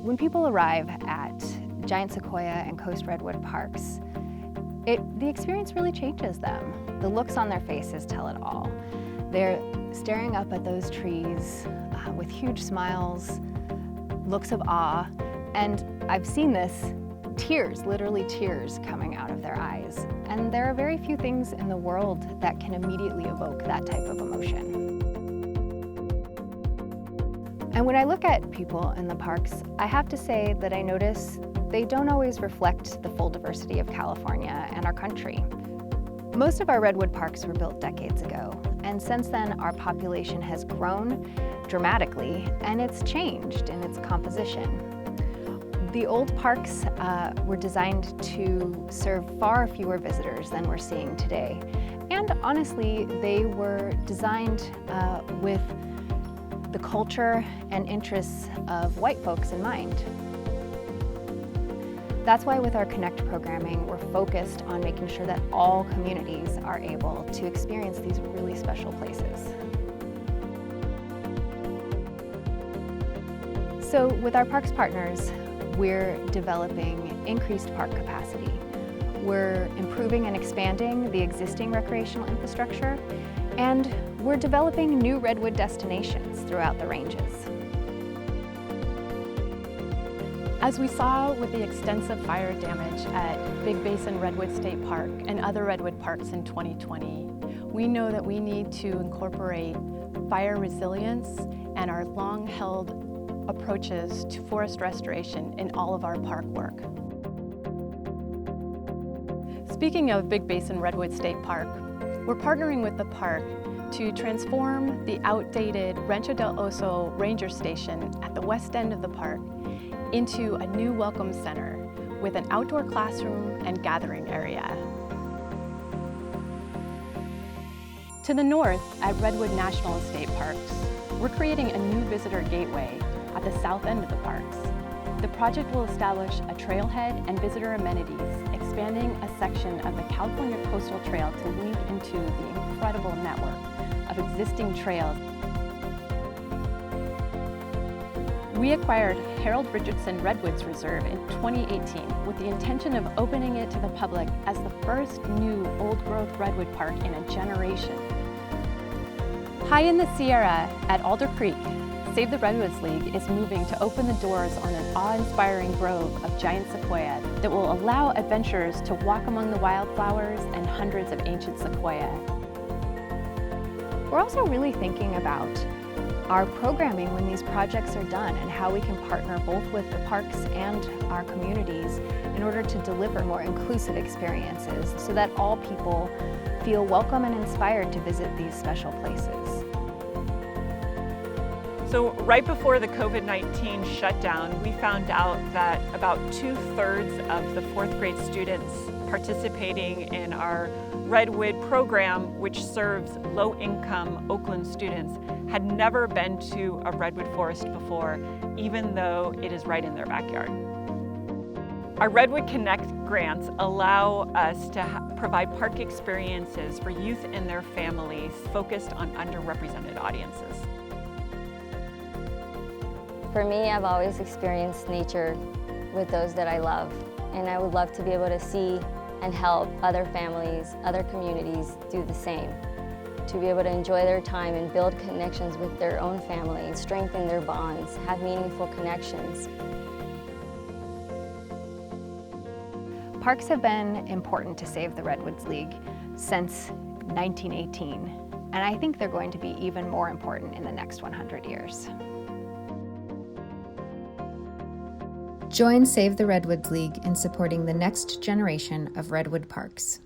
When people arrive at Giant Sequoia and Coast Redwood Parks, the experience really changes them. The looks on their faces tell it all. They're staring up at those trees with huge smiles, looks of awe, and I've seen this, tears, literally tears coming out of their eyes. And there are very few things in the world that can immediately evoke that type of emotion. And when I look at people in the parks, I have to say that I notice they don't always reflect the full diversity of California and our country. Most of our redwood parks were built decades ago, and since then our population has grown dramatically and it's changed in its composition. The old parks were designed to serve far fewer visitors than we're seeing today. And honestly, they were designed with the culture and interests of white folks in mind. That's why with our Connect programming, we're focused on making sure that all communities are able to experience these really special places. So with our parks partners, we're developing increased park capacity. We're improving and expanding the existing recreational infrastructure, and we're developing new redwood destinations throughout the ranges. As we saw with the extensive fire damage at Big Basin Redwood State Park and other redwood parks in 2020, we know that we need to incorporate fire resilience and our long-held approaches to forest restoration in all of our park work. Speaking of Big Basin Redwood State Park, we're partnering with the park to transform the outdated Rancho del Oso Ranger Station at the west end of the park into a new welcome center with an outdoor classroom and gathering area. To the north at Redwood National Estate Parks, we're creating a new visitor gateway at the south end of the parks. The project will establish a trailhead and visitor amenities, expanding a section of the California Coastal Trail to link into the incredible network of existing trails. We acquired Harold Richardson Redwoods Reserve in 2018 with the intention of opening it to the public as the first new old-growth redwood park in a generation. High in the Sierra at Alder Creek, Save the Redwoods League is moving to open the doors on an awe-inspiring grove of giant sequoia that will allow adventurers to walk among the wildflowers and hundreds of ancient sequoia. We're also really thinking about our programming when these projects are done and how we can partner both with the parks and our communities in order to deliver more inclusive experiences so that all people feel welcome and inspired to visit these special places. So right before the COVID-19 shutdown, we found out that about 2/3 of the 4th grade students participating in our Redwood program, which serves low-income Oakland students, had never been to a redwood forest before, even though it is right in their backyard. Our Redwood Connect grants allow us to provide park experiences for youth and their families focused on underrepresented audiences. For me, I've always experienced nature with those that I love, and I would love to be able to see and help other families, other communities do the same. To be able to enjoy their time and build connections with their own family, strengthen their bonds, have meaningful connections. Parks have been important to Save the Redwoods League since 1918, and I think they're going to be even more important in the next 100 years. Join Save the Redwoods League in supporting the next generation of redwood parks.